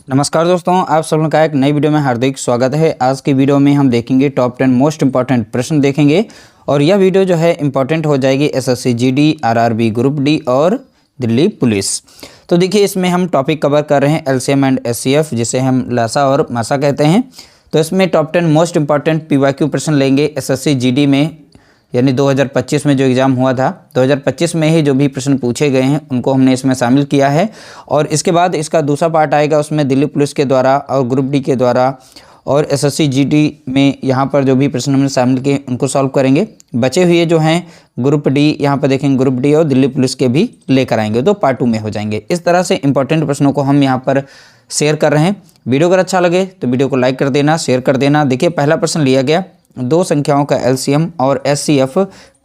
नमस्कार दोस्तों, आप सब लोगों का एक नई वीडियो में हार्दिक स्वागत है। आज की वीडियो में हम देखेंगे टॉप 10 मोस्ट इंपॉर्टेंट प्रश्न देखेंगे और यह वीडियो जो है इंपॉर्टेंट हो जाएगी SSC GD, RRB group D और दिल्ली पुलिस। तो देखिए, इसमें हम टॉपिक कवर कर रहे हैं एलसीएम एंड एचसीएफ, जिसे हम लासा और मासा कहते हैं। तो इसमें टॉप 10 मोस्ट इंपॉर्टेंट पीवाईक्यू प्रश्न लेंगे एसएससी जीडी में, यानी 2025 में जो एग्ज़ाम हुआ था, 2025 में ही जो भी प्रश्न पूछे गए हैं उनको हमने इसमें शामिल किया है। और इसके बाद इसका दूसरा पार्ट आएगा, उसमें दिल्ली पुलिस के द्वारा और ग्रुप डी के द्वारा और एसएससी जीडी में यहाँ पर जो भी प्रश्न हमने शामिल किए उनको सॉल्व करेंगे। बचे हुए जो हैं ग्रुप डी, यहाँ पर देखेंगे ग्रुप डी और दिल्ली पुलिस के भी लेकर आएंगे, तो पार्ट 2 में हो जाएंगे। इस तरह से इंपॉर्टेंट प्रश्नों को हम यहाँ पर शेयर कर रहे हैं। वीडियो अगर अच्छा लगे तो वीडियो को लाइक कर देना, शेयर कर देना। देखिए, पहला प्रश्न लिया गया, दो संख्याओं का एलसीएम और एचसीएफ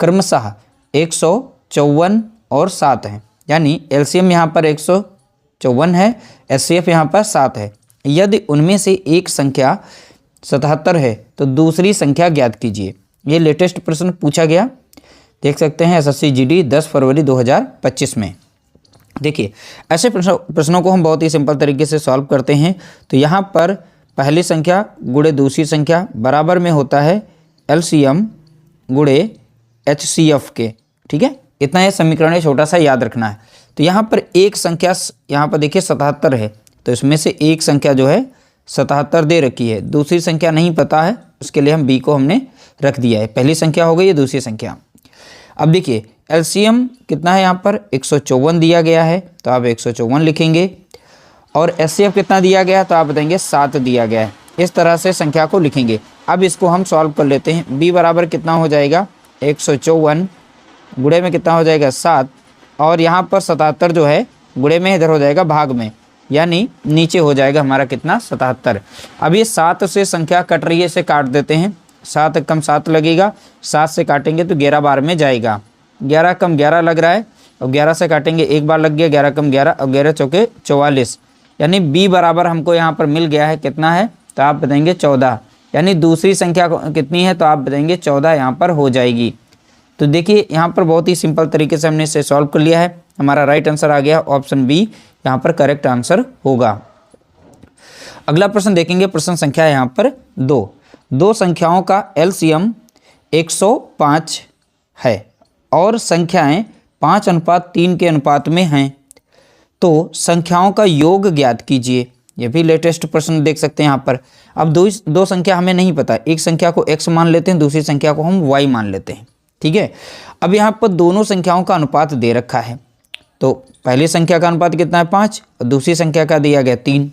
क्रमशः 154 और 7 है। यानी एलसीएम यहाँ पर 154 है, एचसीएफ यहाँ पर 7 है। यदि उनमें से एक संख्या 77 है तो दूसरी संख्या ज्ञात कीजिए। ये लेटेस्ट प्रश्न पूछा गया, देख सकते हैं एसएससी जीडी 10 फरवरी 2025 में। देखिए, ऐसे प्रश्नों को हम बहुत ही सिंपल तरीके से सॉल्व करते हैं। तो यहाँ पर पहली संख्या गुणे दूसरी संख्या बराबर में होता है एलसीएम गुणे एचसीएफ के। ठीक है, इतना ये समीकरण है, छोटा सा याद रखना है। तो यहाँ पर एक संख्या, यहाँ पर देखिए 77 है, तो इसमें से एक संख्या जो है 77 दे रखी है, दूसरी संख्या नहीं पता है, उसके लिए हम बी को हमने रख दिया है। पहली संख्या हो गई, ये दूसरी संख्या। अब देखिए एलसीएम कितना है, यहाँ पर 154 दिया गया है, तो आप 154 लिखेंगे। और एचसीएफ कितना दिया गया, तो आप बताएंगे 7 दिया गया है। इस तरह से संख्या को लिखेंगे। अब इसको हम सॉल्व कर लेते हैं। बी बराबर कितना हो जाएगा, 154 गुणे में कितना हो जाएगा 7, और यहाँ पर 77 जो है गुणे में इधर हो जाएगा भाग में, यानी नीचे हो जाएगा हमारा कितना 77। अब ये 7 से संख्या कट रही है, इसे काट देते हैं। 7 कम 7 लगेगा, 7 से काटेंगे तो 11 बार में जाएगा। 11 कम 11 लग रहा है, और 11 से काटेंगे एक बार लग गया, 11 कम 11 और 11 चौके 44, यानी बी बराबर हमको यहाँ पर मिल गया है। कितना है, तो आप बताएंगे 14, यानी दूसरी संख्या कितनी है, तो आप बताएंगे 14 यहाँ पर हो जाएगी। तो देखिए, यहाँ पर बहुत ही सिंपल तरीके से हमने इसे सॉल्व कर लिया है। हमारा राइट आंसर आ गया ऑप्शन बी, यहाँ पर करेक्ट आंसर होगा। अगला प्रश्न देखेंगे, प्रश्न संख्या यहाँ पर 2। दो संख्याओं का एलसीएम 105 है और संख्याएं 5:3 के अनुपात में हैं, तो संख्याओं का योग ज्ञात कीजिए। ये भी लेटेस्ट प्रश्न देख सकते हैं यहाँ पर। अब दो संख्या हमें नहीं पता, एक संख्या को x मान लेते हैं, दूसरी संख्या को हम y मान लेते हैं। ठीक है, अब यहाँ पर दोनों संख्याओं का अनुपात दे रखा है। तो पहली संख्या का अनुपात कितना है 5 और दूसरी संख्या का दिया गया 3।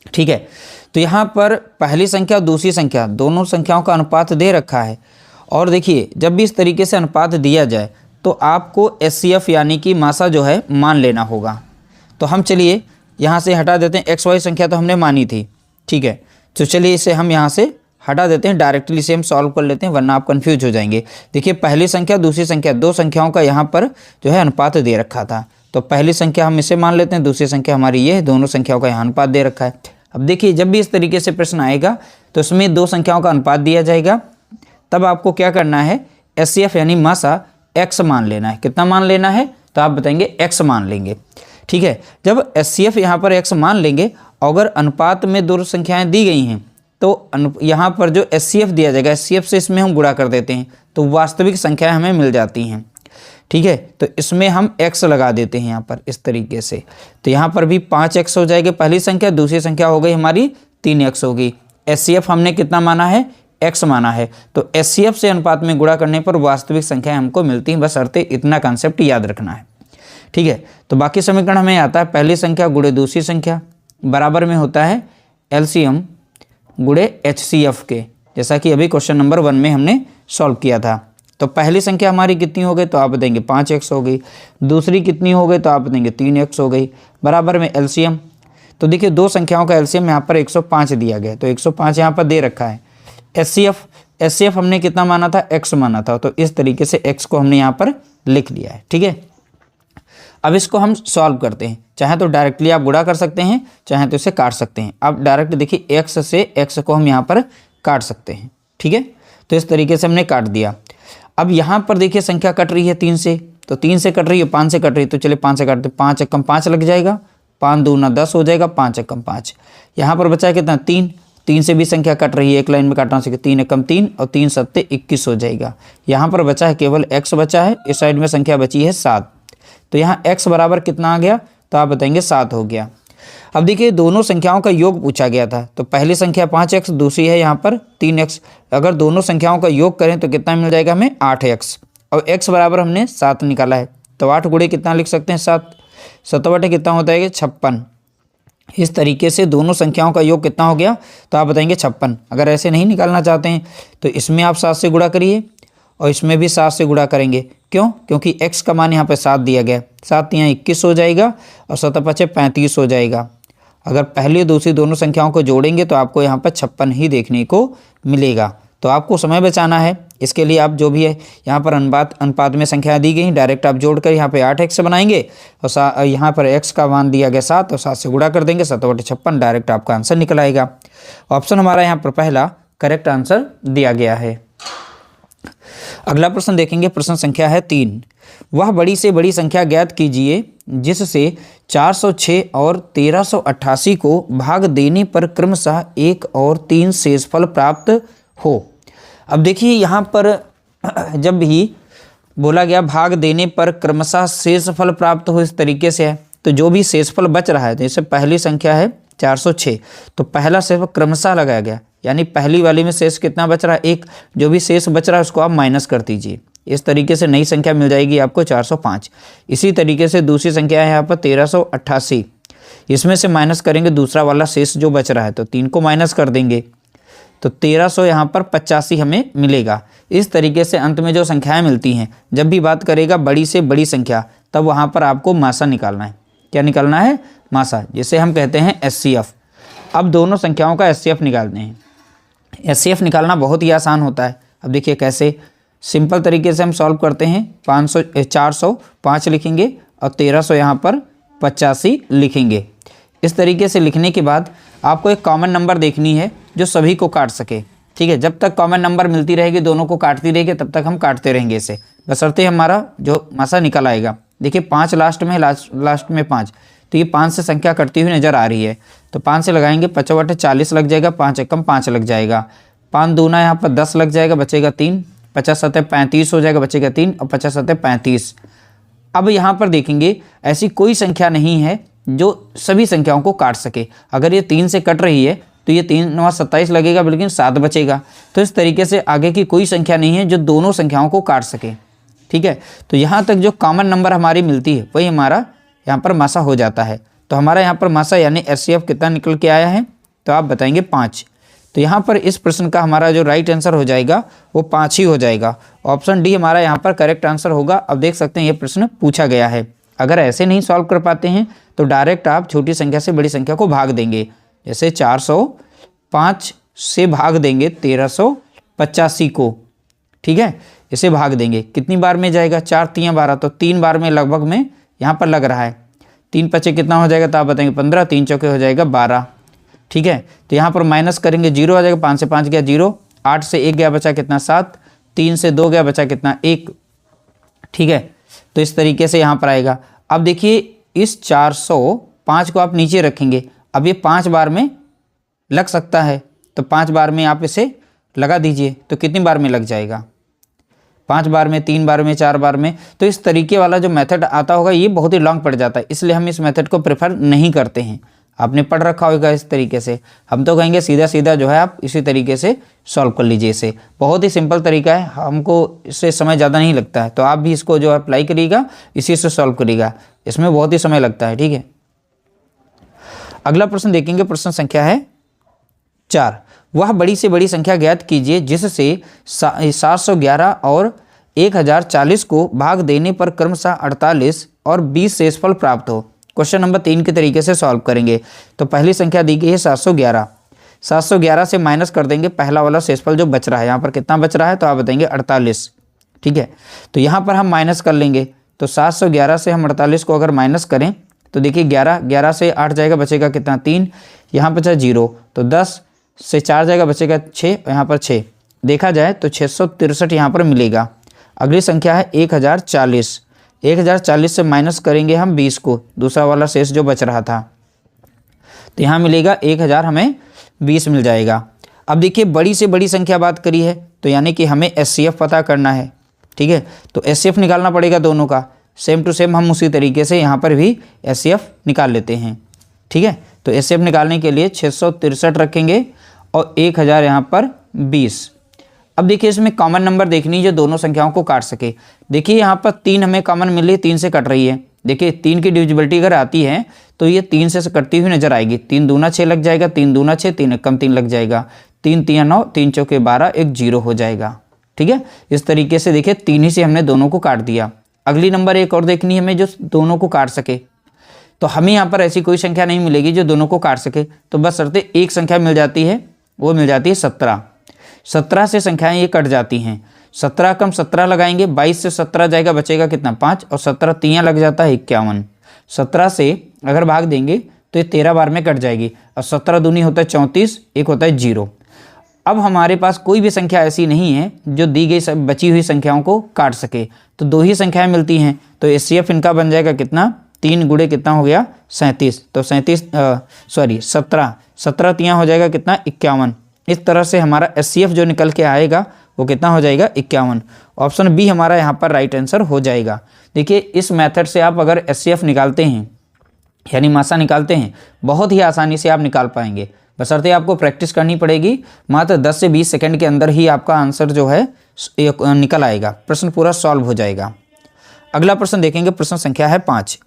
ठीक है, तो यहाँ पर पहली संख्या और दूसरी संख्या दोनों संख्याओं का अनुपात दे रखा है। और देखिए, जब भी इस तरीके से अनुपात दिया जाए तो आपको एचसीएफ यानी कि मासा जो है मान लेना होगा। तो हम चलिए यहाँ से हटा देते हैं, एक्स वाई संख्या तो हमने मानी थी। ठीक है, तो चलिए इसे हम यहाँ से हटा देते हैं, डायरेक्टली इसे हम सॉल्व कर लेते हैं, वरना आप कंफ्यूज हो जाएंगे। देखिए, पहली संख्या दूसरी संख्या, दो संख्याओं का यहाँ पर जो है अनुपात दे रखा था। तो पहली संख्या हम इसे मान लेते हैं, दूसरी संख्या हमारी ये, दोनों संख्याओं का यहाँ अनुपात दे रखा है। अब देखिए, जब भी इस तरीके से प्रश्न आएगा तो उसमें दो संख्याओं का अनुपात दिया जाएगा। तब आपको क्या करना है, एचसीएफ यानी मासा x मान लेना है। कितना मान लेना है, तो आप बताएंगे x मान लेंगे। ठीक है, जब एचसीएफ यहाँ पर x मान लेंगे, अगर अनुपात में दो संख्याएं दी गई हैं तो यहाँ पर जो एचसीएफ दिया जाएगा, एचसीएफ से इसमें हम गुणा कर देते हैं तो वास्तविक संख्याएं हमें मिल जाती हैं। ठीक है, तो इसमें हम x लगा देते हैं यहाँ पर इस तरीके से। तो यहाँ पर भी 5x हो जाएगी पहली संख्या, दूसरी संख्या हो गई हमारी 3x होगी। एचसीएफ हमने कितना माना है, x माना है, तो एचसीएफ से अनुपात में गुणा करने पर वास्तविक संख्याएं हमको मिलती हैं। बस अर्थ इतना कॉन्सेप्ट याद रखना है। ठीक है, तो बाकी समीकरण हमें आता है, पहली संख्या गुणे दूसरी संख्या बराबर में होता है एलसीएम गुणे एचसीएफ के, जैसा कि अभी क्वेश्चन नंबर 1 में हमने सॉल्व किया था। तो पहली संख्या हमारी कितनी हो गई, तो आप देंगे 5x हो गई। दूसरी कितनी हो गई, तो आप देंगे 3x हो गई, बराबर में एलसीएम। तो देखिए, दो संख्याओं का एलसीएम यहाँ पर 105 दिया गया, तो 105 यहाँ पर दे रखा है। एचसीएफ हमने कितना माना था, x माना था, तो इस तरीके से x को हमने यहाँ पर लिख लिया है। ठीक है, अब इसको हम सॉल्व करते हैं। चाहे तो डायरेक्टली आप गुणा कर सकते हैं, चाहे तो इसे काट सकते हैं। अब डायरेक्ट देखिए, x से x को हम यहाँ पर काट सकते हैं। ठीक है, तो इस तरीके से हमने काट दिया। अब यहाँ पर देखिए, संख्या कट रही है 3 से, तो 3 से कट रही है, 5 से कट रही है, तो चलिए 5 से काटते, 5 कम 5 लग जाएगा, 5 दूना 10 हो जाएगा, 5 एकम 5। यहाँ पर बचा है कितना 3, 3 से भी संख्या कट रही है, एक लाइन में काटना सीखे, 3 एकम 3 और 3 सत्ते 21 हो जाएगा। यहाँ पर बचा है केवल x बचा है, इस साइड में संख्या बची है 7। तो यहाँ x बराबर कितना आ गया, तो आप बताएंगे 7 हो गया। अब देखिए दोनों संख्याओं का योग पूछा गया था, तो पहली संख्या 5x, दूसरी है यहाँ पर 3x। अगर दोनों संख्याओं का योग करें तो कितना मिल जाएगा हमें 8x, और x बराबर हमने 7 निकाला है, तो 8 गुणे कितना लिख सकते हैं 7, 7 बटे कितना होता है 56। इस तरीके से दोनों संख्याओं का योग कितना हो गया, तो आप बताएंगे 56। अगर ऐसे नहीं निकालना चाहते हैं तो इसमें आप 7 से गुणा करिए और इसमें भी 7 से गुणा करेंगे। क्यों? क्योंकि x का मान यहाँ पे 7 दिया गया, 7 यहाँ 21 हो जाएगा और 7 पचे 35 हो जाएगा। अगर पहली और दूसरी दोनों संख्याओं को जोड़ेंगे तो आपको यहाँ पर 56 ही देखने को मिलेगा। तो आपको समय बचाना है, इसके लिए आप जो भी है यहाँ पर अनुपात में संख्या दी गई, डायरेक्ट आप जोड़कर यहाँ पे 8x बनाएंगे और यहाँ पर x का मान दिया गया 7 और 7 से गुणा कर देंगे, 7 बटे 56, डायरेक्ट आपका आंसर निकल आएगा। ऑप्शन हमारा यहाँ पर पहला करेक्ट आंसर दिया गया है। अगला प्रश्न देखेंगे, प्रश्न संख्या है 3। वह बड़ी से बड़ी संख्या ज्ञात कीजिए जिससे 406 और 1388 को भाग देने पर क्रमशः 1 और 3 शेषफल प्राप्त हो। अब देखिए यहाँ पर जब भी बोला गया भाग देने पर क्रमशः शेषफल प्राप्त हो, इस तरीके से है, तो जो भी शेषफल बच रहा है, जैसे पहली संख्या है 406, तो पहला शेषफल क्रमशः लगाया गया, यानी पहली वाली में शेष कितना बच रहा है 1, जो भी शेष बच रहा है उसको आप माइनस कर दीजिए। इस तरीके से नई संख्या मिल जाएगी आपको 405। इसी तरीके से दूसरी संख्या है यहाँ पर 1388, इसमें से माइनस करेंगे दूसरा वाला शेष जो बच रहा है, तो 3 को माइनस कर देंगे तो 1300 यहाँ पर 85 हमें मिलेगा। इस तरीके से अंत में जो संख्याएं मिलती हैं, जब भी बात करेगा बड़ी से बड़ी संख्या, तब वहाँ पर आपको मासा निकालना है। क्या निकालना है? मासा, जिसे हम कहते हैं HCF। अब दोनों संख्याओं का HCF निकालते हैं। HCF निकालना बहुत ही आसान होता है। अब देखिए कैसे, सिंपल तरीके से हम सॉल्व करते हैं। 405 लिखेंगे और 1300 यहाँ पर 85 लिखेंगे। इस तरीके से लिखने के बाद आपको एक कॉमन नंबर देखनी है जो सभी को काट सके। ठीक है, जब तक कॉमन नंबर मिलती रहेगी, दोनों को काटती रहेगी, तब तक हम काटते रहेंगे इसे, बशर्ते हमारा जो मासा निकल आएगा। देखिए 5 लास्ट में, लास्ट में 5, तो ये 5 से संख्या कटती हुई नजर आ रही है, तो 5 से लगाएंगे 5 बटे 40 लग जाएगा, 5 एकम 5 लग जाएगा, 5 दूना यहाँ पर 10 लग जाएगा, बचेगा 3, 50 सत्ते 35 हो जाएगा, बचेगा 3 और 50 सत्ते 35। अब यहाँ पर देखेंगे ऐसी कोई संख्या नहीं है जो सभी संख्याओं को काट सके। अगर ये 3 से कट रही है तो ये 3 9 27 लगेगा, लेकिन 7 बचेगा। तो इस तरीके से आगे की कोई संख्या नहीं है जो दोनों संख्याओं को काट सके। ठीक है, तो यहाँ तक जो कॉमन नंबर हमारी मिलती है वही हमारा यहाँ पर मासा हो जाता है। तो हमारा यहाँ पर मासा यानी HCF कितना निकल के आया है, तो आप बताएंगे 5। तो यहाँ पर इस प्रश्न का हमारा जो राइट आंसर हो जाएगा वो 5 ही हो जाएगा। ऑप्शन डी हमारा यहाँ पर करेक्ट आंसर होगा। अब देख सकते हैं ये प्रश्न पूछा गया है। अगर ऐसे नहीं सॉल्व कर पाते हैं तो डायरेक्ट आप छोटी संख्या से बड़ी संख्या को भाग देंगे। जैसे 405 से भाग देंगे 1385 को। ठीक है, इसे भाग देंगे, कितनी बार में जाएगा? 4 3 12, तो 3 बार में लगभग में यहाँ पर लग रहा है। 3 पचे कितना हो जाएगा, तो आप बताएंगे 15, 3 चौके हो जाएगा 12। ठीक है, तो यहाँ पर माइनस करेंगे, 0 आ जाएगा, 5 से 5 गया 0, 8 से 1 गया बचा कितना 7, 3 से 2 गया बचा कितना 1। ठीक है, तो इस तरीके से यहाँ पर आएगा। अब देखिए इस 405 को आप नीचे रखेंगे, अब ये 5 बार में लग सकता है, तो 5 बार में आप इसे लगा दीजिए, तो कितनी बार में लग जाएगा? 5 बार में, 3 बार में, 4 बार में। तो इस तरीके वाला जो मेथड आता होगा ये बहुत ही लॉन्ग पड़ जाता है, इसलिए हम इस मेथड को प्रेफर नहीं करते हैं। आपने पढ़ रखा होगा इस तरीके से। हम तो कहेंगे सीधा सीधा जो है आप इसी तरीके से सॉल्व कर लीजिए। इसे बहुत ही सिंपल तरीका है, हमको इससे समय ज़्यादा नहीं लगता है, तो आप भी इसको जो अप्लाई करिएगा इसी से सॉल्व करिएगा, इसमें बहुत ही समय लगता है। ठीक है, अगला प्रश्न देखेंगे, प्रश्न संख्या है 4। वह बड़ी से बड़ी संख्या ज्ञात कीजिए जिससे 711 और 1040 को भाग देने पर क्रमशः 48 और 20 शेषफल प्राप्त हो। क्वेश्चन नंबर 3 के तरीके से सॉल्व करेंगे। तो पहली संख्या दी गई है 711, 711 से माइनस कर देंगे पहला वाला शेषफल जो बच रहा है, यहाँ पर कितना बच रहा है, तो आप बताएंगे 48। ठीक है, तो यहाँ पर हम माइनस कर लेंगे, तो 711 से हम 48 को अगर माइनस करें तो देखिए 11 से 8 जाएगा, बचेगा कितना 3, यहाँ बचा 0, तो 10 से 4 जाएगा, बचेगा 6, यहाँ पर 6, देखा जाए तो 663 यहाँ पर मिलेगा। अगली संख्या है 1040, 1040 से माइनस करेंगे हम 20 को, दूसरा वाला शेष जो बच रहा था, तो यहाँ मिलेगा 1000 हमें 20 मिल जाएगा। अब देखिए बड़ी से बड़ी संख्या बात करी है, तो यानी कि हमें एचसीएफ पता करना है, ठीक है। तो एचसीएफ निकालना पड़ेगा दोनों का, सेम टू सेम हम उसी तरीके से यहाँ पर भी एचसीएफ निकाल लेते हैं, ठीक है। तो एचसीएफ निकालने के लिए 663 रखेंगे और 1000 यहाँ पर 20। अब देखिए इसमें कॉमन नंबर देखनी है जो दोनों संख्याओं को काट सके। देखिए यहाँ पर 3 हमें कॉमन मिल रही है, 3 से कट रही है। देखिए 3 की डिविजिबिलिटी अगर आती है तो ये 3 से कटती हुई नजर आएगी। 3 दूना 6 लग जाएगा, 3 दूना 6, 3 कम 3 लग जाएगा, 3 3 9, 3 चौके 12, एक 0 हो जाएगा, ठीक है। इस तरीके से देखिए 3 ही से हमने दोनों को काट दिया। अगली नंबर एक और देखनी है हमें जो दोनों को काट सके, तो हमें यहाँ पर ऐसी कोई संख्या नहीं मिलेगी जो दोनों को काट सके, तो बस शर्ते एक संख्या मिल जाती है, वो मिल जाती है 17। 17 से संख्याएं ये कट जाती हैं। 17 कम 17 लगाएंगे, 22 से 17 जाएगा, बचेगा कितना 5, और 17 3 लग जाता है 51। 17 से अगर भाग देंगे तो ये 13 बार में कट जाएगी, और 17 दूनी होता है 34, एक होता है 0। अब हमारे पास कोई भी संख्या ऐसी नहीं है जो दी गई बची हुई संख्याओं को काट सके, तो 2 ही संख्याएं मिलती हैं। तो एचसीएफ इनका बन जाएगा कितना, 3 गुणे कितना हो गया 37, तो 17 तियाँ हो जाएगा कितना 51। इस तरह से हमारा एचसीएफ जो निकल के आएगा वो कितना हो जाएगा 51। ऑप्शन बी हमारा यहाँ पर राइट आंसर हो जाएगा। देखिए इस मेथड से आप अगर एचसीएफ निकालते हैं यानी मासा निकालते हैं, बहुत ही आसानी से आप निकाल पाएंगे, बशर्ते आपको प्रैक्टिस करनी पड़ेगी। मात्र 10 से 20 सेकंड के अंदर ही आपका आंसर जो है निकल आएगा, प्रश्न पूरा सॉल्व हो जाएगा। अगला प्रश्न देखेंगे, प्रश्न संख्या है 5।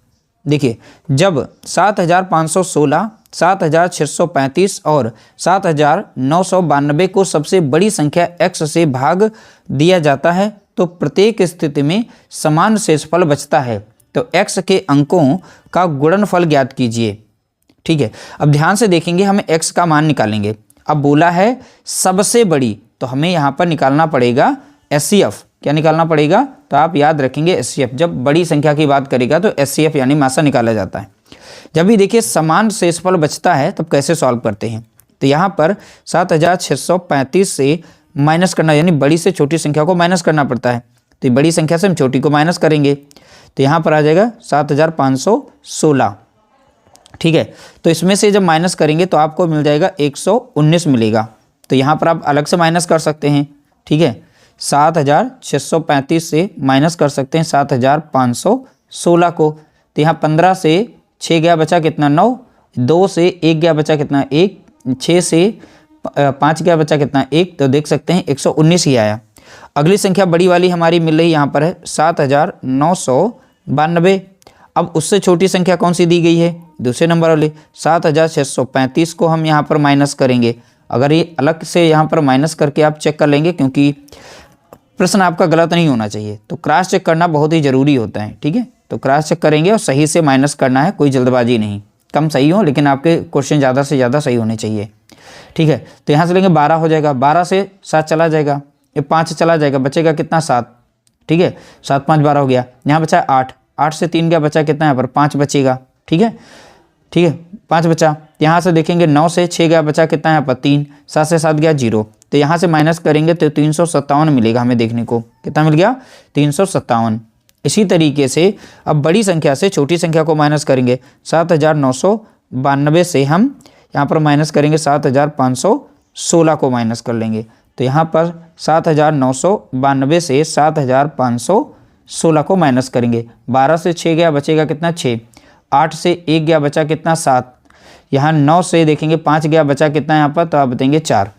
देखिए जब 7516, 7635 और 7992 को सबसे बड़ी संख्या x से भाग दिया जाता है तो प्रत्येक स्थिति में समान शेषफल बचता है, तो x के अंकों का गुणनफल ज्ञात कीजिए, ठीक है। अब ध्यान से देखेंगे, हमें x का मान निकालेंगे। अब बोला है सबसे बड़ी, तो हमें यहाँ पर निकालना पड़ेगा एचसीएफ। क्या निकालना पड़ेगा, तो आप याद रखेंगे एचसीएफ। जब बड़ी संख्या की बात करेगा तो एचसीएफ यानी मासा निकाला जाता है। जब भी देखिए समान शेषफल बचता है तब कैसे सॉल्व करते हैं, तो यहाँ पर 7635 से माइनस करना, यानी बड़ी से छोटी संख्या को माइनस करना पड़ता है, तो बड़ी संख्या से हम छोटी को माइनस करेंगे, तो यहाँ पर आ जाएगा 7516, ठीक है। तो इसमें से जब माइनस करेंगे तो आपको मिल जाएगा 119 मिलेगा, तो यहाँ पर आप अलग से माइनस कर सकते हैं, ठीक है। 7635 से माइनस कर सकते हैं 7516 को, तो यहाँ 15 से 6 गया बचा कितना 9, 2 से 1 गया बचा कितना 1, 6 से 5 गया बचा कितना 1, तो देख सकते हैं 119 ही आया। अगली संख्या बड़ी वाली हमारी मिल रही यहाँ पर है 7992। अब उससे छोटी संख्या कौन सी दी गई है, दूसरे नंबर वाली 7635 को हम यहाँ पर माइनस करेंगे। अगर ये अलग से यहाँ पर माइनस करके आप चेक कर लेंगे, क्योंकि प्रश्न आपका गलत नहीं होना चाहिए, तो क्रॉस चेक करना बहुत ही ज़रूरी होता है, ठीक है। तो क्रॉस चेक करेंगे और सही से माइनस करना है, कोई जल्दबाजी नहीं, कम सही हो लेकिन आपके क्वेश्चन ज़्यादा से ज़्यादा सही होने चाहिए, ठीक है। तो यहाँ से लेंगे 12 हो जाएगा, 12 से 7 चला जाएगा, ये 5 चला जाएगा, बचेगा कितना 7, ठीक है। 7 5 12 हो गया, यहाँ बचा 8, 8 से 3 गया बचा कितना, यहाँ पर 5 बचेगा, ठीक है, ठीक है 5 बचा। यहाँ से देखेंगे 9 से 6 गया बचा कितना, यहाँ पर 3, 7 से 7 गया 0, तो यहाँ से माइनस करेंगे तो 357 मिलेगा हमें, देखने को कितना मिल गया 357। इसी तरीके से अब बड़ी संख्या से छोटी संख्या को माइनस करेंगे, 7992 से हम यहाँ पर माइनस करेंगे 7516 को माइनस कर लेंगे, तो यहाँ पर 7992 से 7516 को माइनस करेंगे। 12 से 6 गया बचेगा कितना 6, 8 से 1 गया बचा कितना 7, यहाँ 9 से देखेंगे 5 गया बचा कितना यहाँ पर, तो आप बताएंगे 4,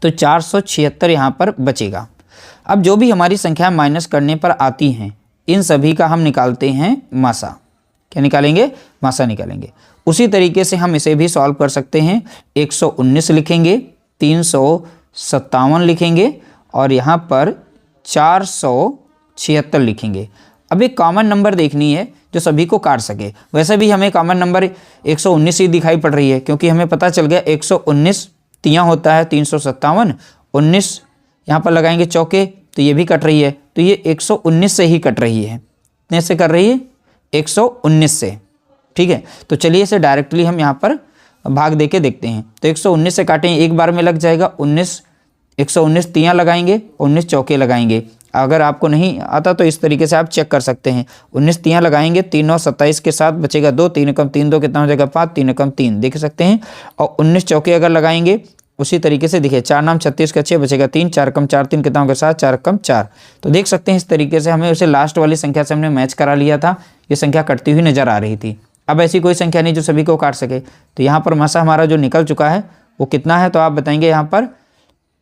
तो 476 यहाँ पर बचेगा। अब जो भी हमारी संख्या माइनस करने पर आती हैं इन सभी का हम निकालते हैं मासा। क्या निकालेंगे, मासा निकालेंगे। उसी तरीके से हम इसे भी सॉल्व कर सकते हैं। 119 लिखेंगे, 357 लिखेंगे और यहाँ पर 476 लिखेंगे। अब एक कॉमन नंबर देखनी है जो सभी को काट सके। वैसे भी हमें कॉमन नंबर 119 ही दिखाई पड़ रही है, क्योंकि हमें पता चल गया 119 तियाँ होता है 357, 19 यहाँ पर लगाएंगे चौके तो ये भी कट रही है, तो ये 119 से ही कट रही है। कितने से कर रही है, 119 से, ठीक है। तो चलिए इसे डायरेक्टली हम यहाँ पर भाग दे के देखते हैं। तो 119 से काटें, एक बार में लग जाएगा 19, 119 तियाँ लगाएंगे, 19 चौके लगाएंगे। अगर आपको नहीं आता तो इस तरीके से आप चेक कर सकते हैं। 19 तियाँ लगाएंगे, 3 9 27 के साथ बचेगा 2, 3 कम 3 2 कितना हो जाएगा 5, 3 कम 3 देख सकते हैं। और 19 चौके अगर लगाएंगे उसी तरीके से देखिए 4 नाम 36 का 6 बचेगा 3, 4 कम 4 3 कितना होगा 7, 4 कम 4। तो देख सकते हैं इस तरीके से हमें उसे लास्ट वाली संख्या से हमने मैच करा लिया था, ये संख्या कटती हुई नजर आ रही थी। अब ऐसी कोई संख्या नहीं जो सभी को काट सके, तो यहाँ पर मासा हमारा जो निकल चुका है वो कितना है, तो आप बताएंगे यहाँ पर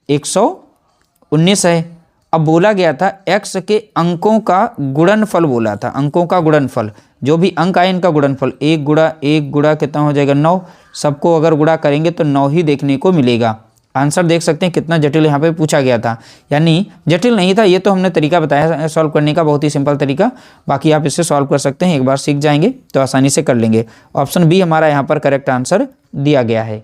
119 है। अब बोला गया था x के अंकों का गुणनफल बोला था, अंकों का गुणनफल, जो भी अंक आए इनका गुणनफल 1 गुणा 1 गुणा कितना हो जाएगा 9, सबको अगर गुणा करेंगे तो 9 ही देखने को मिलेगा। आंसर देख सकते हैं कितना जटिल यहाँ पे पूछा गया था, यानी जटिल नहीं था, ये तो हमने तरीका बताया सॉल्व करने का, बहुत ही सिंपल तरीका। बाकी आप इससे सॉल्व कर सकते हैं, एक बार सीख जाएंगे तो आसानी से कर लेंगे। ऑप्शन बी हमारा यहाँ पर करेक्ट आंसर दिया गया है।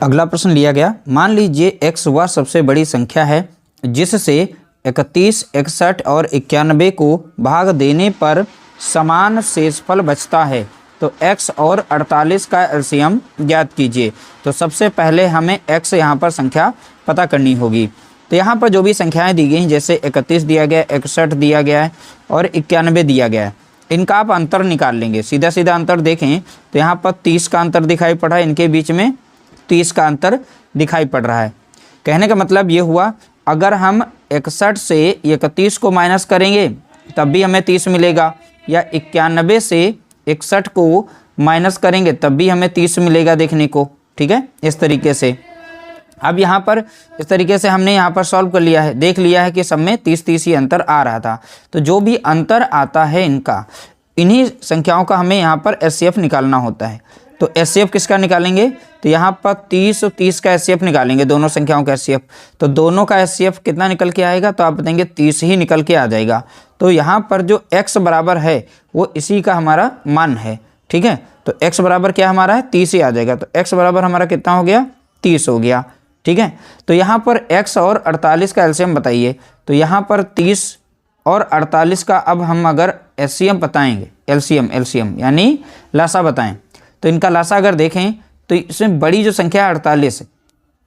अगला प्रश्न लिया गया, मान लीजिए x वह सबसे बड़ी संख्या है जिससे 31, 61 और 91 को भाग देने पर समान शेषफल बचता है, तो x और 48 का एलसीएम ज्ञात कीजिए। तो सबसे पहले हमें x यहाँ पर संख्या पता करनी होगी। तो यहाँ पर जो भी संख्याएं दी गई हैं, जैसे 31 दिया गया है, 61 दिया गया है और 91 दिया गया है, इनका आप अंतर निकाल लेंगे। सीधा सीधा अंतर देखें तो यहाँ पर 30 का अंतर दिखाई पड़ रहा है, इनके बीच में 30 का अंतर दिखाई पड़ रहा है। कहने का मतलब ये हुआ, अगर हम 61 से 31 को माइनस करेंगे तब भी हमें 30 मिलेगा, या 91 से 61 को माइनस करेंगे तब भी हमें 30 मिलेगा देखने को। ठीक है, इस तरीके से। अब यहाँ पर इस तरीके से हमने यहाँ पर सॉल्व कर लिया है, देख लिया है कि सब में 30 ही अंतर आ रहा था। तो जो भी अंतर आता है इनका, इन्हीं संख्याओं का हमें यहाँ पर एचसीएफ निकालना होता है। तो एचसीएफ किसका निकालेंगे, तो यहाँ पर 30 और 30 का एचसीएफ निकालेंगे, दोनों संख्याओं का एचसीएफ। तो दोनों का एचसीएफ कितना निकल के आएगा, तो आप बताएंगे 30 ही निकल के आ जाएगा। तो यहाँ पर जो x बराबर है वो इसी का हमारा मान है। ठीक है, तो x बराबर क्या हमारा है 30 ही आ जाएगा। तो x बराबर हमारा कितना हो गया 30 हो गया। ठीक है, तो यहाँ पर x और 48 का एलसीएम बताइए। तो यहाँ पर 30 और 48 का अब हम अगर एलसीएम बताएंगे, एलसीएम यानी लासा बताएं, तो इनका लासा अगर देखें तो इसमें बड़ी जो संख्या है 48 है,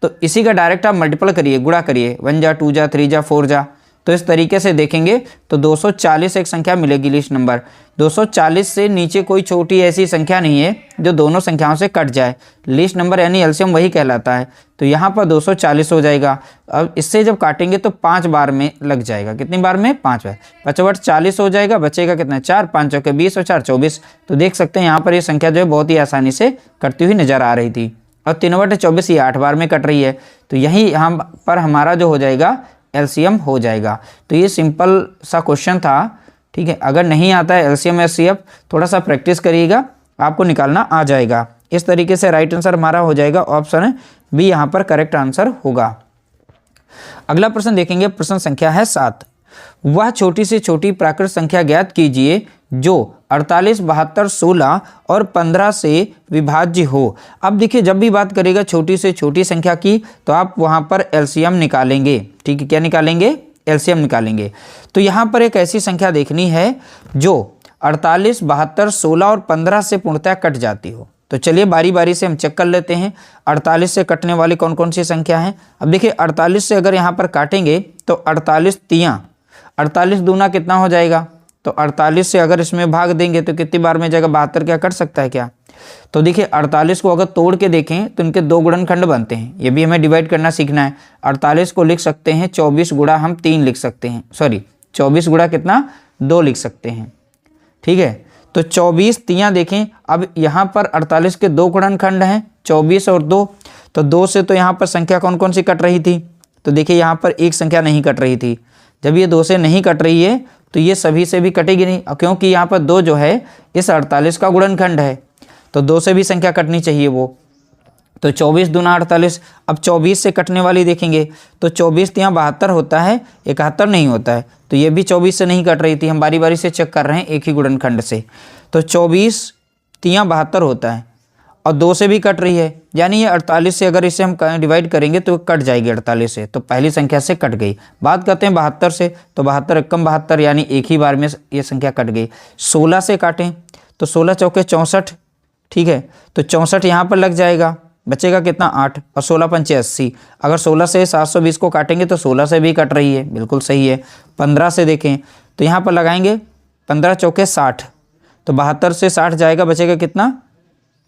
तो इसी का डायरेक्ट आप मल्टीपल करिए, गुणा करिए, 1 जा 2 जा 3 जा 4 जा। तो इस तरीके से देखेंगे तो 240 एक संख्या मिलेगी लीस्ट नंबर। 240 से नीचे कोई छोटी ऐसी संख्या नहीं है जो दोनों संख्याओं से कट जाए। लीस्ट नंबर यानी एलसीएम वही कहलाता है। तो यहाँ पर 240 हो जाएगा। अब इससे जब काटेंगे तो 5 बार में लग जाएगा। कितनी बार में 5 बार। 5 40 हो जाएगा, बचेगा कितना 4, 5 चौके 20 और 4 24। तो देख सकते हैं यहाँ पर ये संख्या जो है बहुत ही आसानी से कटती हुई नजर आ रही थी। और 3/24 ये 8 बार में कट रही है। तो यही यहाँ पर हमारा जो हो जाएगा एलसीएम हो जाएगा। तो ये सिंपल सा क्वेश्चन था। ठीक है, अगर नहीं आता है एलसीएम एचसीएफ, थोड़ा सा प्रैक्टिस करिएगा, आपको निकालना आ जाएगा। इस तरीके से राइट आंसर हमारा हो जाएगा ऑप्शन बी, यहाँ पर करेक्ट आंसर होगा। अगला प्रश्न देखेंगे, प्रश्न संख्या है 7। वह छोटी से छोटी प्राकृत संख्या ज्ञात कीजिए जो 48, 72, 16 और 15 से विभाज्य हो। अब देखिए, जब भी बात करेगा छोटी से छोटी संख्या की तो आप वहां पर एलसीएम निकालेंगे। ठीक है, क्या निकालेंगे, एलसीएम निकालेंगे। तो यहाँ पर एक ऐसी संख्या देखनी है जो 48, 72, 16 और 15 से पूर्णतः कट जाती हो। तो चलिए बारी बारी से हम चेक कर लेते हैं 48 से कटने वाली कौन कौन सी संख्या हैं। अब देखिए 48 से अगर यहाँ पर काटेंगे तो 48 तियाँ, 48 दूना कितना हो जाएगा, तो 48 से अगर इसमें भाग देंगे तो कितनी बार में जाएगा, 72। क्या कट सकता है क्या। तो देखिए 48 को अगर तोड़ के देखें तो इनके 2 गुणनखंड बनते हैं। ये भी हमें डिवाइड करना सीखना है। 48 को लिख सकते हैं 24 गुणा हम 3 लिख सकते हैं, सॉरी 24 गुणा कितना 2 लिख सकते हैं। ठीक है, तो 24 तियाँ देखें। अब यहाँ पर 48 के 2 गुणनखंड हैं, 24 और 2। तो 2 से तो यहाँ पर संख्या कौन कौन सी कट रही थी, तो देखिए यहाँ पर एक संख्या नहीं कट रही थी। जब ये 2 से नहीं कट रही है तो ये सभी से भी कटेगी नहीं, क्योंकि यहाँ पर 2 जो है इस 48 का गुणनखंड है। तो 2 से भी संख्या कटनी चाहिए वो। तो 24 दूना 48। अब 24 से कटने वाली देखेंगे तो 24 तियाँ 72 होता है, 71 नहीं होता है। तो ये भी 24 से नहीं कट रही थी। हम बारी बारी से चेक कर रहे हैं एक ही गुणनखंड से। तो 24 तियाँ 72 होता है और 2 से भी कट रही है, यानी ये 48 से अगर इसे हम डिवाइड करेंगे तो कट जाएगी 48 से। तो पहली संख्या से कट गई। बात करते हैं 72 से, तो 72 एकम 72 यानी एक ही बार में ये संख्या कट गई। 16 से काटें तो 16 चौके 64। ठीक है, तो 64 यहाँ पर लग जाएगा। बचेगा कितना 8 और 16 पंचे 80। अगर 16 से 720 को काटेंगे तो 16 से भी कट रही है, बिल्कुल सही है। 15 से देखें तो यहाँ पर लगाएंगे 15 चौके 60, तो 72 से 60 जाएगा, बचेगा कितना,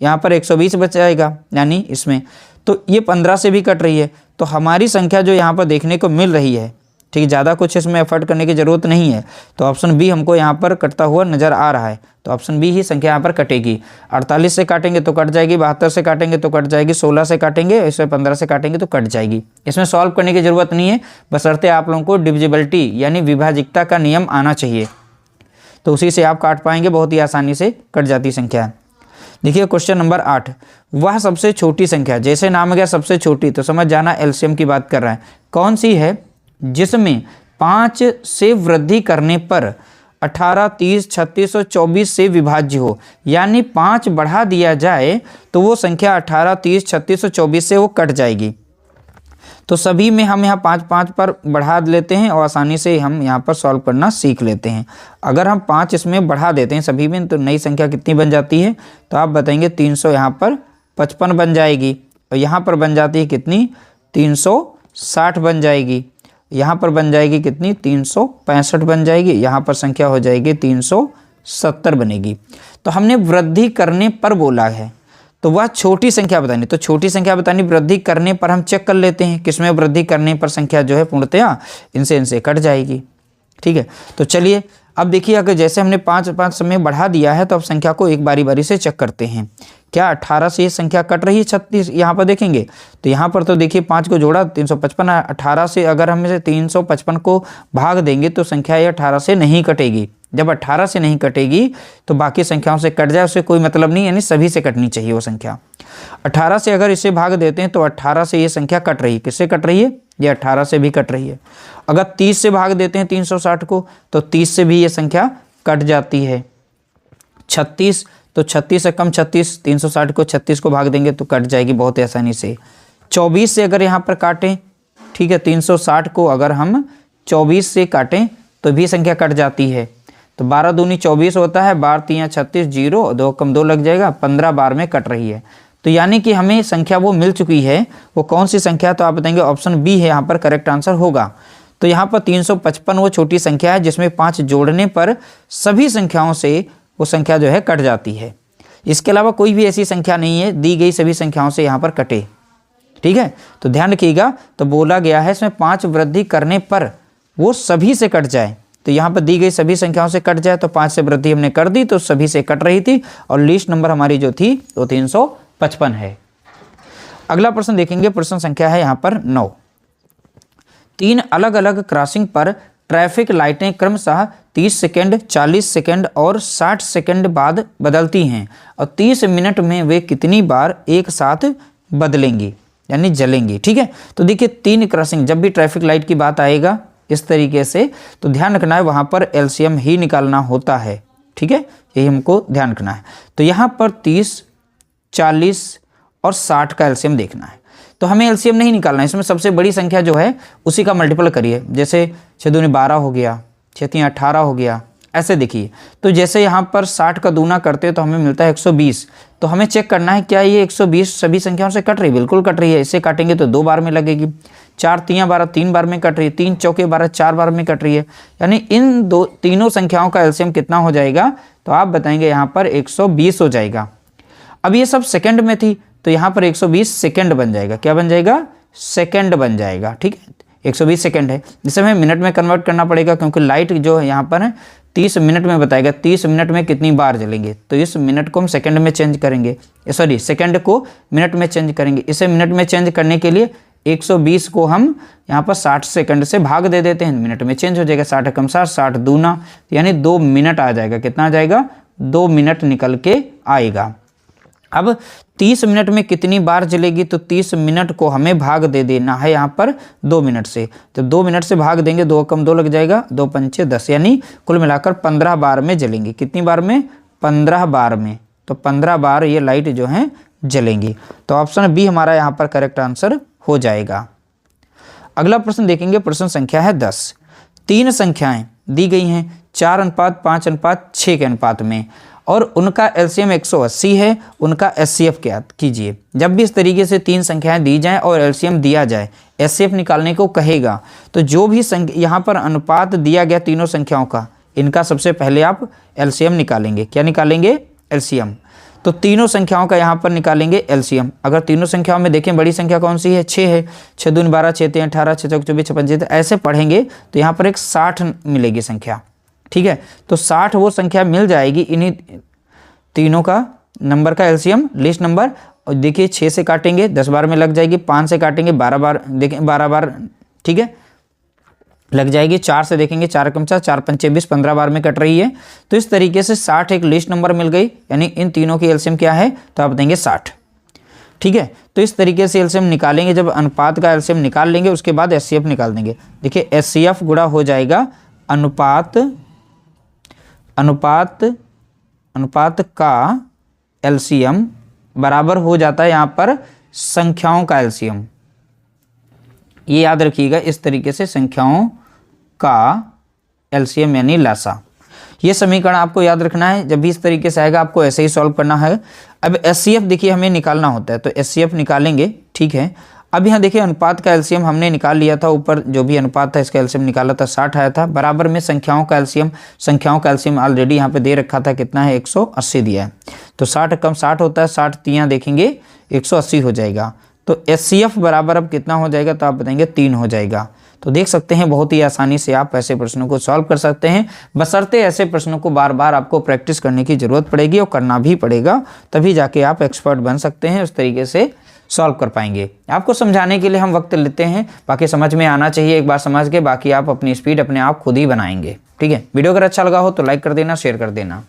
यहाँ पर 120 बच जाएगा, यानी इसमें तो ये 15 से भी कट रही है। तो हमारी संख्या जो यहाँ पर देखने को मिल रही है, ठीक, ज़्यादा कुछ इसमें एफर्ट करने की ज़रूरत नहीं है। तो ऑप्शन बी हमको यहाँ पर कटता हुआ नज़र आ रहा है, तो ऑप्शन बी ही संख्या यहाँ पर कटेगी। 48 से काटेंगे तो कट जाएगी, 72 से काटेंगे तो कट जाएगी, 16 से काटेंगे, इसमें 15 से काटेंगे तो कट जाएगी। इसमें सॉल्व करने की ज़रूरत नहीं है, बशर्ते आप लोगों को डिविजिबिलिटी यानी विभाजिकता का नियम आना चाहिए, तो उसी से आप काट पाएंगे, बहुत ही आसानी से कट जाती संख्या है। देखिए क्वेश्चन नंबर 8, वह सबसे छोटी संख्या, जैसे नाम गया सबसे छोटी तो समझ जाना एलसीएम की बात कर रहा है, कौन सी है जिसमें 5 से वृद्धि करने पर 18, 30, 36 और 24 से विभाज्य हो, यानी 5 बढ़ा दिया जाए तो वो संख्या 18, 30, 36 और 24 से वो कट जाएगी। तो सभी में हम यहाँ 5 5 पर बढ़ा लेते हैं और आसानी से हम यहाँ पर सॉल्व करना सीख लेते हैं। अगर हम 5 इसमें बढ़ा देते हैं सभी में तो नई संख्या कितनी बन जाती है, तो आप बताएंगे 300 यहाँ पर 55 बन जाएगी, और यहाँ पर बन जाती है कितनी, 360 बन जाएगी, यहाँ पर बन जाएगी कितनी, 365 बन जाएगी, यहाँ पर संख्या हो जाएगी 370 बनेगी। तो हमने वृद्धि करने पर बोला है, तो वह छोटी संख्या बतानी, तो छोटी संख्या बतानी वृद्धि करने पर हम चेक कर लेते हैं किसमें वृद्धि करने पर संख्या जो है पूर्णतया इनसे कट जाएगी। ठीक है, तो चलिए अब देखिए, अगर जैसे हमने 5 5 समय बढ़ा दिया है तो अब संख्या को एक बारी बारी से चेक करते हैं। क्या 18 से ये संख्या कट रही है 36, यहाँ पर देखेंगे तो यहाँ पर तो देखिए 5 को जोड़ा 355, 18 से अगर हम इसे 355 को भाग देंगे तो संख्या ये 18 से नहीं कटेगी। जब 18 से नहीं कटेगी तो बाकी संख्याओं से कट जाए, उससे कोई मतलब नहीं, यानी सभी से कटनी चाहिए वो संख्या। 18 से अगर इसे भाग देते हैं तो 18 से ये संख्या कट रही है, किससे कट रही है, ये 18 से भी कट रही है। अगर 30 से भाग देते हैं 360 को तो 30 से भी ये संख्या कट जाती है। 36, तो 36 से कम 36, 360 को 36 को भाग देंगे तो कट जाएगी बहुत आसानी से। 24 से अगर यहाँ पर काटें, ठीक है, 360 को अगर हम 24 से काटें तो भी संख्या कट जाती है। तो 12 दूनी 24 होता है, 12 3 36, 0 2 कम 2 लग जाएगा, 15 बार में कट रही है। तो यानी कि हमें संख्या वो मिल चुकी है, वो कौन सी संख्या, तो आप बताएंगे ऑप्शन बी है यहाँ पर करेक्ट आंसर होगा। तो यहाँ पर 355 वो छोटी संख्या है जिसमें 5 जोड़ने पर सभी संख्याओं से वो संख्या जो है कट जाती है। इसके अलावा कोई भी ऐसी संख्या नहीं है दी गई सभी संख्याओं से यहाँ पर कटे। ठीक है, तो ध्यान रखिएगा, तो बोला गया है इसमें 5 वृद्धि करने पर वो सभी से कट जाए, तो यहाँ पर दी गई सभी संख्याओं से कट जाए, तो 5 से वृद्धि हमने कर दी तो सभी से कट रही थी, और लीस्ट नंबर हमारी जो थी वो 355 है। अगला प्रश्न देखेंगे, प्रश्न संख्या है यहाँ पर 9। 3 अलग अलग क्रॉसिंग पर ट्रैफिक लाइटें क्रमशः 30 सेकंड, 40 सेकंड और 60 सेकंड बाद बदलती हैं, और 30 मिनट में वे कितनी बार एक साथ बदलेंगी यानी जलेंगी। ठीक है, तो देखिए 3 क्रॉसिंग, जब भी ट्रैफिक लाइट की बात आएगा इस तरीके से तो ध्यान रखना है वहाँ पर एलसीएम ही निकालना होता है। ठीक है, यही हमको ध्यान रखना है। तो यहाँ पर 30, 40 और 60 का एलसीएम देखना है, तो हमें एलसीएम नहीं निकालना है, इसमें सबसे बड़ी संख्या जो है उसी का मल्टीपल करिए। जैसे 6 दूनी 12 हो गया, 6 3 18 हो गया, ऐसे देखिए। तो जैसे यहाँ पर 60 का दूना करते हैं तो हमें मिलता है 120, तो हमें चेक करना है क्या ये 120 सभी संख्याओं से कट रही है, बिल्कुल कट रही है। इससे काटेंगे तो 2 बार में लगेगी, 4 3 12 3 बार में कट रही है, 3 चौके 12 4 बार में कट रही है, यानी इन तीनों संख्याओं का एलसीएम कितना हो जाएगा, तो आप बताएंगे यहाँ पर 120 हो जाएगा। अब ये सब सेकंड में थी तो यहाँ पर 120 सेकंड बन जाएगा, क्या बन जाएगा, सेकंड बन जाएगा। ठीक है, 120 सेकंड है, जिसे हमें मिनट में कन्वर्ट करना पड़ेगा क्योंकि लाइट जो है यहाँ पर है 30 मिनट में बताएगा 30 मिनट में कितनी बार जलेंगे, तो इस मिनट को हम सेकंड में चेंज करेंगे, सॉरी सेकंड को मिनट में चेंज करेंगे। इसे मिनट में चेंज करने के लिए 120 को हम यहाँ पर 60 सेकंड से भाग दे देते हैं, मिनट में चेंज हो जाएगा। 60 कम 60, 60 दूना, यानी 2 मिनट आ जाएगा। कितना आ जाएगा, 2 मिनट निकल के आएगा। अब 30 मिनट में कितनी बार जलेगी, तो 30 मिनट को हमें भाग दे देना है यहाँ पर 2 मिनट से, तो 2 मिनट से भाग देंगे, 2 कम 2 लग जाएगा, 2 पंचे 10, यानी कुल मिलाकर 15 बार में जलेंगी। कितनी बार में, 15 बार में, तो 15 बार ये लाइट जो है जलेंगी। तो ऑप्शन बी हमारा यहाँ पर करेक्ट आंसर हो जाएगा। अगला प्रश्न देखेंगे, प्रश्न संख्या है 10। 3 संख्याएं दी गई हैं 4:5, 5:6 के अनुपात में, और उनका एलसीएम 180 है, उनका एचसीएफ ज्ञात कीजिए। जब भी इस तरीके से तीन संख्याएं दी जाएं और एलसीएम दिया जाए, एचसीएफ निकालने को कहेगा, तो जो भी यहाँ पर अनुपात दिया गया तीनों संख्याओं का, इनका सबसे पहले आप एलसीएम निकालेंगे। क्या निकालेंगे? एलसीएम। तो तीनों संख्याओं का यहाँ पर निकालेंगे एलसीएम। अगर तीनों संख्याओं में देखें बड़ी संख्या कौन सी है? 6 है। 6 दूनी 12, 6 3 18, 6 चौक 24, 56 25, ऐसे पढ़ेंगे तो यहाँ पर एक 60 मिलेगी संख्या। ठीक है, तो 60 वो संख्या मिल जाएगी इन्हीं तीनों का नंबर का एलसीएम, लिस्ट नंबर। और देखिए 6 से काटेंगे 10 बार में लग जाएगी, 5 से काटेंगे 12 बार, देखें 12 बार, ठीक है, लग जाएगी। 4 से देखेंगे 4 कम 4, 4 5 20, 15 बार में कट रही है। तो इस तरीके से 60 एक लिस्ट नंबर मिल गई, यानी इन तीनों की एलसीएम क्या है? तो आप देंगे 60। ठीक है, तो इस तरीके से एलसीएम निकालेंगे। जब अनुपात का एलसीएम निकाल लेंगे उसके बाद एचसीएफ निकाल देंगे। देखिए एचसीएफ गुणा हो जाएगा अनुपात का एलसीएम बराबर हो जाता है यहाँ पर संख्याओं का एलसीएम। ये याद रखिएगा, इस तरीके से संख्याओं का एलसीएम यानी लासा। ये समीकरण आपको याद रखना है। जब भी इस तरीके से आएगा आपको ऐसे ही सॉल्व करना है। अब एचसीएफ देखिए हमें निकालना होता है, तो एचसीएफ निकालेंगे। ठीक है, अब यहाँ देखिए अनुपात का एलसीएम हमने निकाल लिया था, ऊपर जो भी अनुपात था इसका एलसीएम निकाला था 60 आया था। बराबर में संख्याओं का एलसीएम ऑलरेडी यहाँ पे दे रखा था, कितना है? 180 दिया है। तो 60 कम 60 होता है, 60 तियाँ देखेंगे 180 हो जाएगा। तो एचसीएफ बराबर अब कितना हो जाएगा? तो आप बताएंगे 3 हो जाएगा। तो देख सकते हैं बहुत ही आसानी से आप ऐसे प्रश्नों को सॉल्व कर सकते हैं, बशर्ते ऐसे प्रश्नों को बार बार आपको प्रैक्टिस करने की जरूरत पड़ेगी और करना भी पड़ेगा, तभी जाके आप एक्सपर्ट बन सकते हैं, उस तरीके से सॉल्व कर पाएंगे। आपको समझाने के लिए हम वक्त लेते हैं, बाकी समझ में आना चाहिए, एक बार समझ के बाकी आप अपनी स्पीड अपने आप खुद ही बनाएंगे। ठीक है, वीडियो अगर अच्छा लगा हो तो लाइक कर देना, शेयर कर देना।